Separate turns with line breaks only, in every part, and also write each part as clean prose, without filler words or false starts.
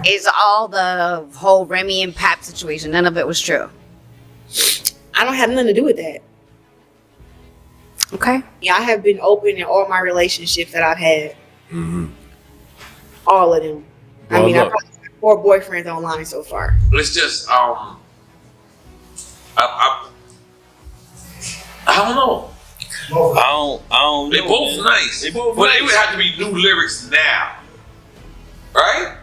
Is all the whole Remy and Pap situation, none of it was true?
I don't have nothing to do with that.
Okay.
Yeah, I have been open in all my relationships that I've had. All of them.
Well,
I mean,
look.
I've probably had 4 boyfriends online so far.
Let's just I don't know.
I don't
They
know,
both
man.
nice.
They both
but
nice.
it would have to be new lyrics now. Right?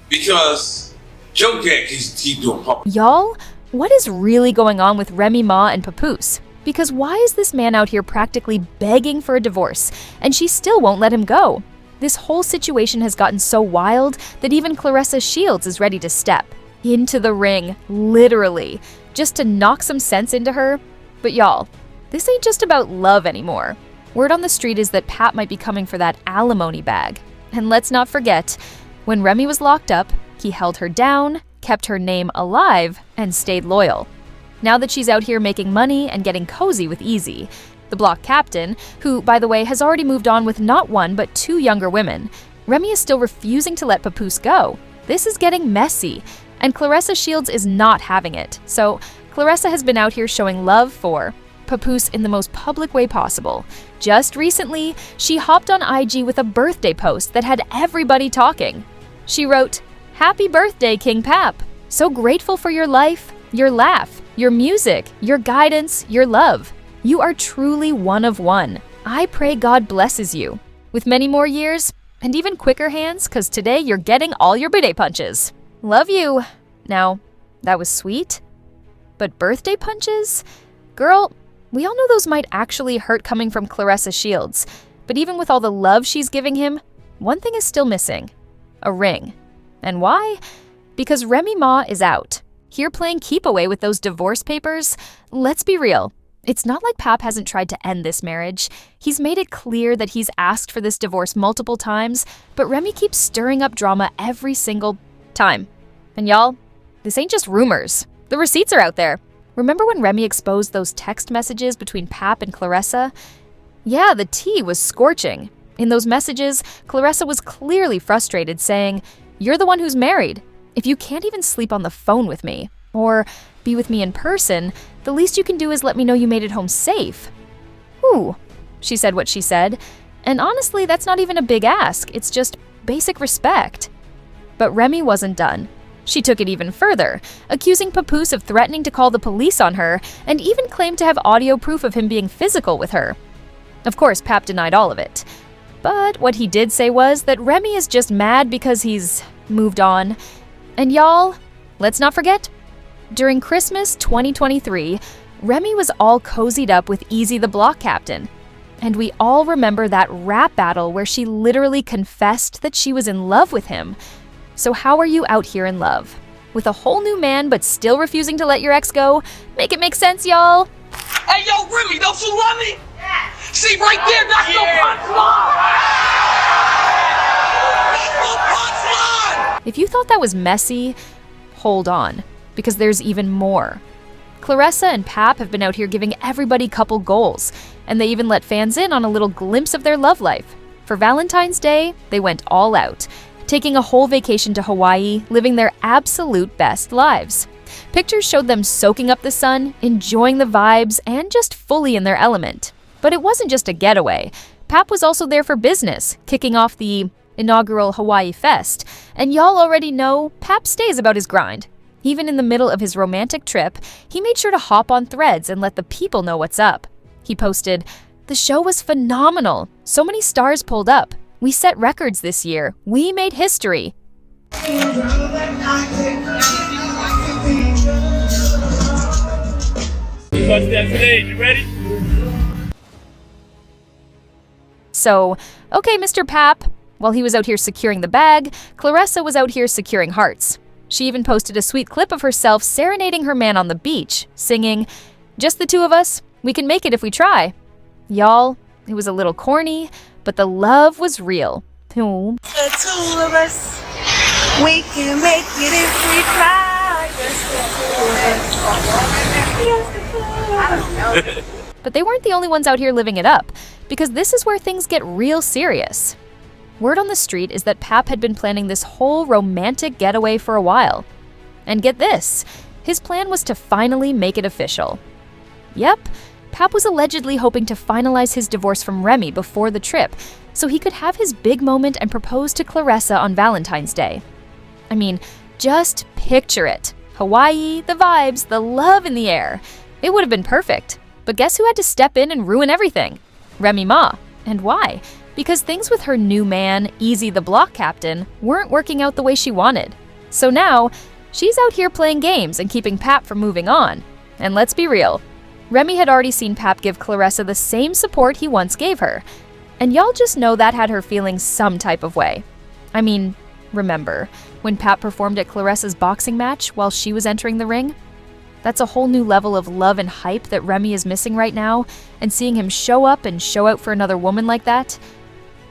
Because Joe can't keep doing pop.
Y'all, what is really going on with Remy Ma and Papoose? Because why is this man out here practically begging for a divorce, and she still won't let him go? This whole situation has gotten so wild that even Claressa Shields is ready to step into the ring, literally, just to knock some sense into her. But y'all, this ain't just about love anymore. Word on the street is that Pat might be coming for that alimony bag. And let's not forget, when Remy was locked up, he held her down, kept her name alive, and stayed loyal. Now that she's out here making money and getting cozy with Eazy, the Block Captain, who, by the way, has already moved on with not 1 but 2 younger women, Remy is still refusing to let Papoose go. This is getting messy, and Claressa Shields is not having it. So Claressa has been out here showing love for Papoose in the most public way possible. Just recently, she hopped on IG with a birthday post that had everybody talking. She wrote, "Happy birthday, King Pap. So grateful for your life, your laugh, your music, your guidance, your love. You are truly one of one. I pray God blesses you with many more years and even quicker hands, cause today you're getting all your birthday punches. Love you." Now, that was sweet, but birthday punches? Girl, we all know those might actually hurt coming from Claressa Shields, but even with all the love she's giving him, one thing is still missing: a ring. And why? Because Remy Ma is out, here playing keep away with those divorce papers. Let's be real. It's not like Pap hasn't tried to end this marriage. He's made it clear that he's asked for this divorce multiple times, but Remy keeps stirring up drama every single time. And y'all, this ain't just rumors. The receipts are out there. Remember when Remy exposed those text messages between Pap and Claressa? Yeah, the tea was scorching. In those messages, Claressa was clearly frustrated, saying, "You're the one who's married. If you can't even sleep on the phone with me, or be with me in person, the least you can do is let me know you made it home safe." Ooh, she said what she said. And honestly, that's not even a big ask. It's just basic respect. But Remy wasn't done. She took it even further, accusing Papoose of threatening to call the police on her, and even claimed to have audio proof of him being physical with her. Of course, Pap denied all of it. But what he did say was that Remy is just mad because he's moved on. And y'all, let's not forget, during Christmas 2023, Remy was all cozied up with Eazy the Block Captain. And we all remember that rap battle where she literally confessed that she was in love with him. So how are you out here in love? With a whole new man but still refusing to let your ex go? Make it make sense, y'all.
Hey, yo, Remy, don't you love me? Yeah. See, right there, that's your punchline! That's your punchline!
If you thought that was messy, hold on, because there's even more. Claressa and Pap have been out here giving everybody couple goals, and they even let fans in on a little glimpse of their love life. For Valentine's Day, they went all out, taking a whole vacation to Hawaii, living their absolute best lives. Pictures showed them soaking up the sun, enjoying the vibes, and just fully in their element. But it wasn't just a getaway. Pap was also there for business, kicking off the inaugural Hawaii Fest. And y'all already know Pap stays about his grind. Even in the middle of his romantic trip, he made sure to hop on Threads and let the people know what's up. He posted, "The show was phenomenal. So many stars pulled up. We set records this year. We made history."
Touchdown today, you ready?
So, okay, Mr. Pap. While he was out here securing the bag, Claressa was out here securing hearts. She even posted a sweet clip of herself serenading her man on the beach, singing, "Just the two of us, we can make it if we try." Y'all, it was a little corny, but the love was real. Ooh.
The two of us, we can make it if we try. Just the two of us.
But they weren't the only ones out here living it up, because this is where things get real serious. Word on the street is that Pap had been planning this whole romantic getaway for a while. And get this, his plan was to finally make it official. Yep, Pap was allegedly hoping to finalize his divorce from Remy before the trip, so he could have his big moment and propose to Claressa on Valentine's Day. I mean, just picture it. Hawaii, the vibes, the love in the air. It would have been perfect. But guess who had to step in and ruin everything? Remy Ma. And why? Because things with her new man, Eazy the Block Captain, weren't working out the way she wanted. So now, she's out here playing games and keeping Pap from moving on. And let's be real, Remy had already seen Pap give Claressa the same support he once gave her. And y'all just know that had her feeling some type of way. I mean, remember, when Pap performed at Claressa's boxing match while she was entering the ring? That's a whole new level of love and hype that Remy is missing right now, and seeing him show up and show out for another woman like that,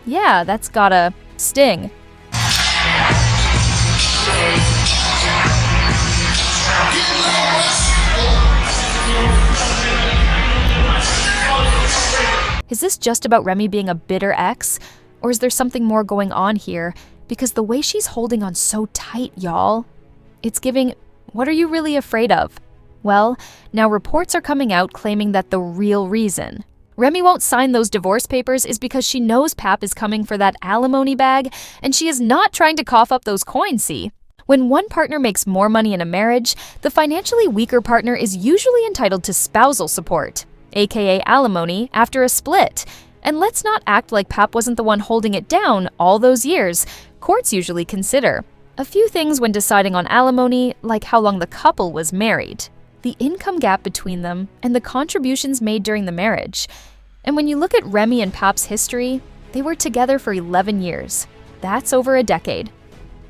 yeah, that's gotta sting. Is this just about Remy being a bitter ex? Or is there something more going on here? Because the way she's holding on so tight, y'all, it's giving, what are you really afraid of? Well, now reports are coming out claiming that the real reason Remy won't sign those divorce papers is because she knows Pap is coming for that alimony bag, and she is not trying to cough up those coins, see? When one partner makes more money in a marriage, the financially weaker partner is usually entitled to spousal support, aka alimony, after a split. And let's not act like Pap wasn't the one holding it down all those years. Courts usually consider a few things when deciding on alimony, like how long the couple was married, the income gap between them, and the contributions made during the marriage. And when you look at Remy and Pap's history, they were together for 11 years. That's over a decade.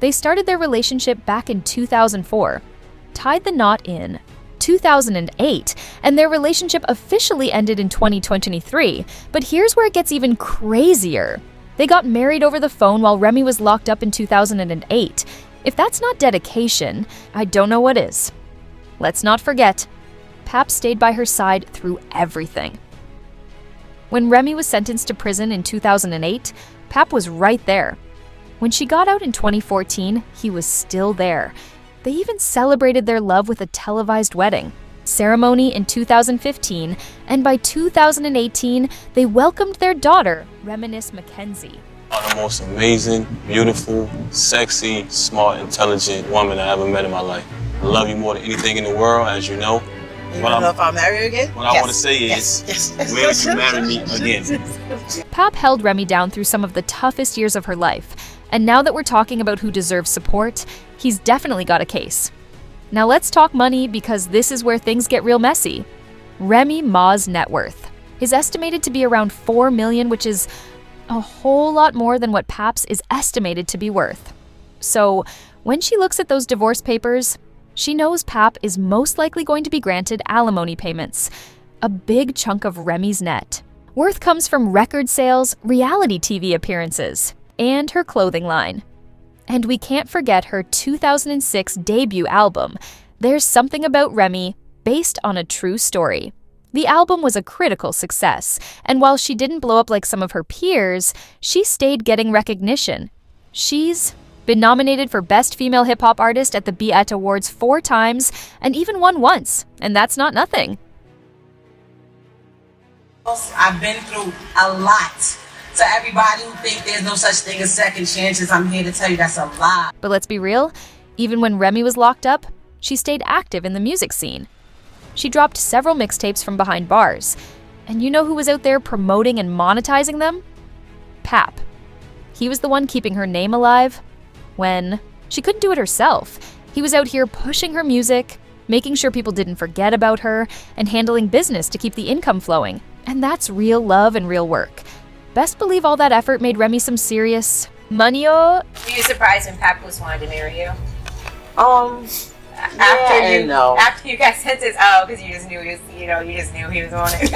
They started their relationship back in 2004, tied the knot in 2008, and their relationship officially ended in 2023. But here's where it gets even crazier. They got married over the phone while Remy was locked up in 2008. If that's not dedication, I don't know what is. Let's not forget, Pap stayed by her side through everything. When Remy was sentenced to prison in 2008, Pap was right there. When she got out in 2014, he was still there. They even celebrated their love with a televised wedding ceremony in 2015, and by 2018, they welcomed their daughter, Reminisce Mackenzie.
The most amazing, beautiful, sexy, smart, intelligent woman I ever met in my life. I love you more than anything in the world, as you know.
You don't know if I'll marry you again?
What I want to say is, will you marry me again?
Pap held Remy down through some of the toughest years of her life. And now that we're talking about who deserves support, he's definitely got a case. Now let's talk money, because this is where things get real messy. Remy Ma's net worth is estimated to be around $4 million, which is a whole lot more than what Pap's is estimated to be worth. So when she looks at those divorce papers, she knows Pap is most likely going to be granted alimony payments, a big chunk of Remy's net. Worth comes from record sales, reality TV appearances, and her clothing line. And we can't forget her 2006 debut album, There's Something About Remy, based on a true story. The album was a critical success, and while she didn't blow up like some of her peers, she stayed getting recognition. She's been nominated for Best Female Hip Hop Artist at the BET Awards 4 times, and even won once, and that's not nothing.
I've been through a lot. To everybody who think there's no such thing as second chances, I'm here to tell you that's a lie.
But let's be real, even when Remy was locked up, she stayed active in the music scene. She dropped several mixtapes from behind bars. And you know who was out there promoting and monetizing them? Pap. He was the one keeping her name alive when she couldn't do it herself. He was out here pushing her music, making sure people didn't forget about her, and handling business to keep the income flowing. And that's real love and real work. Best believe all that effort made Remy some serious money-o.
Were you surprised when Papoose wanted to marry you?
After
you got sentenced, because you just knew he was, you just knew he was on it.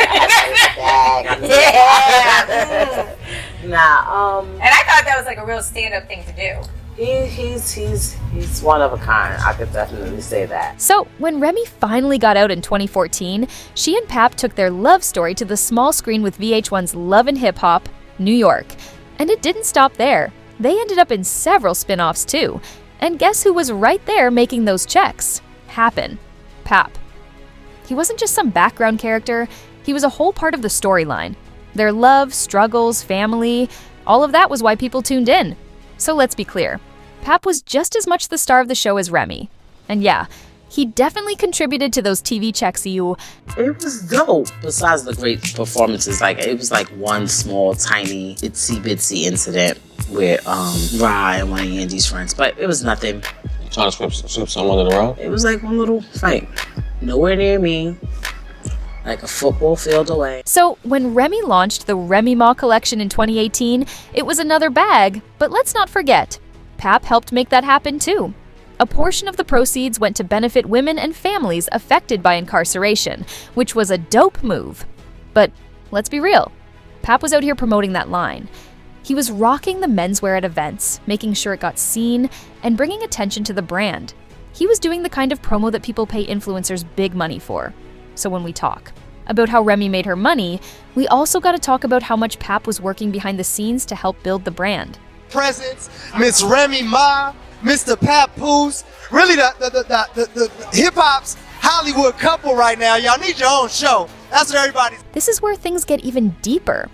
Nah.
And I thought that was like a real stand-up thing to do.
He's one of a kind. I could definitely say that.
So, when Remy finally got out in 2014, she and Pap took their love story to the small screen with VH1's Love and Hip Hop, New York. And it didn't stop there. They ended up in several spin-offs too. And guess who was right there making those checks happen? Pap. He wasn't just some background character, he was a whole part of the storyline. Their love, struggles, family, all of that was why people tuned in. So let's be clear, Pap was just as much the star of the show as Remy. And yeah, he definitely contributed to those TV checks you...
It was dope. Besides the great performances, like it was like one small, tiny, itsy-bitsy incident with Ra and one of Andy's friends, but it was nothing.
You trying to sweep someone under the rug?
It was like one little fight. Nowhere near me. Like a football field away.
So when Remy launched the Remy Ma collection in 2018, it was another bag, but let's not forget, Pap helped make that happen too. A portion of the proceeds went to benefit women and families affected by incarceration, which was a dope move. But let's be real, Pap was out here promoting that line. He was rocking the menswear at events, making sure it got seen, and bringing attention to the brand. He was doing the kind of promo that people pay influencers big money for. So when we talk about how Remy made her money, we also got to talk about how much Pap was working behind the scenes to help build the brand.
Presence, Miss Remy Ma, Mr. Papoose, really the hip-hop's Hollywood couple right now. Y'all need your own show. That's what everybody's...
This is where things get even deeper.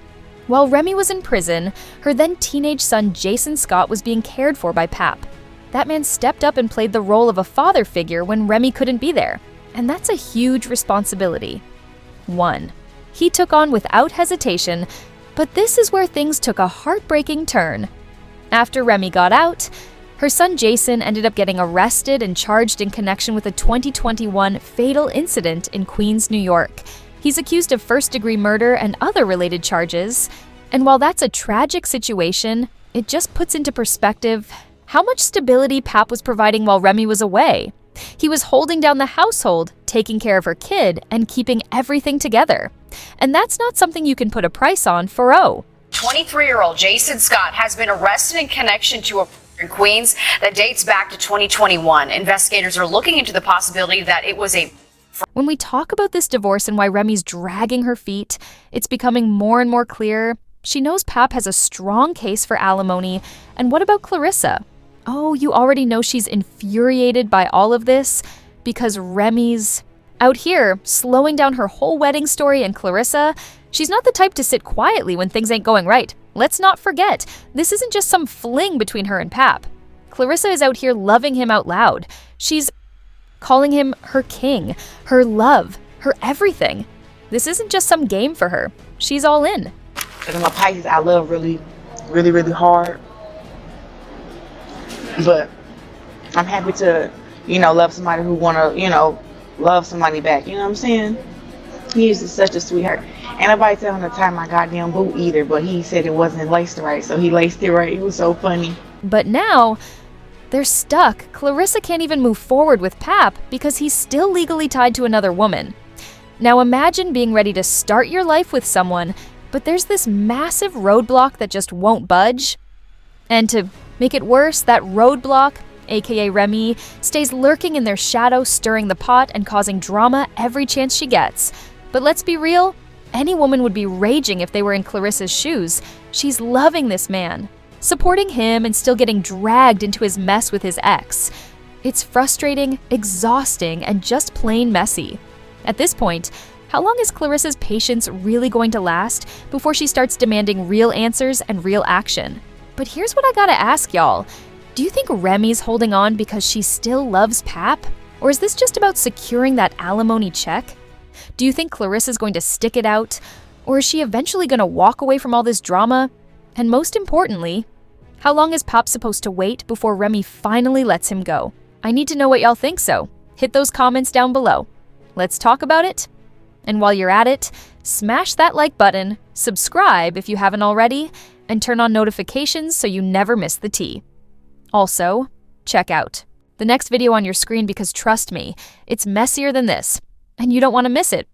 While Remy was in prison, her then teenage son Jason Scott was being cared for by Pap. That man stepped up and played the role of a father figure when Remy couldn't be there. And that's a huge responsibility. 1. He took on without hesitation, but this is where things took a heartbreaking turn. After Remy got out, her son Jason ended up getting arrested and charged in connection with a 2021 fatal incident in Queens, New York. He's accused of first-degree murder and other related charges. And while that's a tragic situation, it just puts into perspective how much stability Pap was providing while Remy was away. He was holding down the household, taking care of her kid, and keeping everything together. And that's not something you can put a price on for
23-year-old Jason Scott has been arrested in connection to a in Queens that dates back to 2021. Investigators are looking into the possibility that it was a...
When we talk about this divorce and why Remy's dragging her feet, it's becoming more and more clear she knows Pap has a strong case for alimony. And what about Claressa? Oh, you already know she's infuriated by all of this because Remy's out here slowing down her whole wedding story, and Claressa, she's not the type to sit quietly when things ain't going right. Let's not forget, this isn't just some fling between her and Pap. Claressa is out here loving him out loud. She's calling him her king, her love, her everything. This isn't just some game for her. She's all in.
Because I'm a Pisces, I love really, really, really hard. But I'm happy to, love somebody who want to, love somebody back. You know what I'm saying? He is just such a sweetheart. Ain't nobody tell him to tie my goddamn boot either, but he said it wasn't laced right, so he laced it right. It was so funny.
But now, they're stuck. Claressa can't even move forward with Pap because he's still legally tied to another woman. Now imagine being ready to start your life with someone, but there's this massive roadblock that just won't budge. And to make it worse, that roadblock, aka Remy, stays lurking in their shadow, stirring the pot and causing drama every chance she gets. But let's be real, any woman would be raging if they were in Claressa's shoes. She's loving this man, supporting him and still getting dragged into his mess with his ex. It's frustrating, exhausting, and just plain messy. At this point, how long is Claressa's patience really going to last before she starts demanding real answers and real action? But here's what I gotta ask y'all. Do you think Remy's holding on because she still loves Pap? Or is this just about securing that alimony check? Do you think Claressa's going to stick it out? Or is she eventually going to walk away from all this drama? And most importantly, how long is Pap supposed to wait before Remy finally lets him go? I need to know what y'all think, so hit those comments down below. Let's talk about it. And while you're at it, smash that like button, subscribe if you haven't already, and turn on notifications so you never miss the tea. Also, check out the next video on your screen because trust me, it's messier than this, and you don't want to miss it.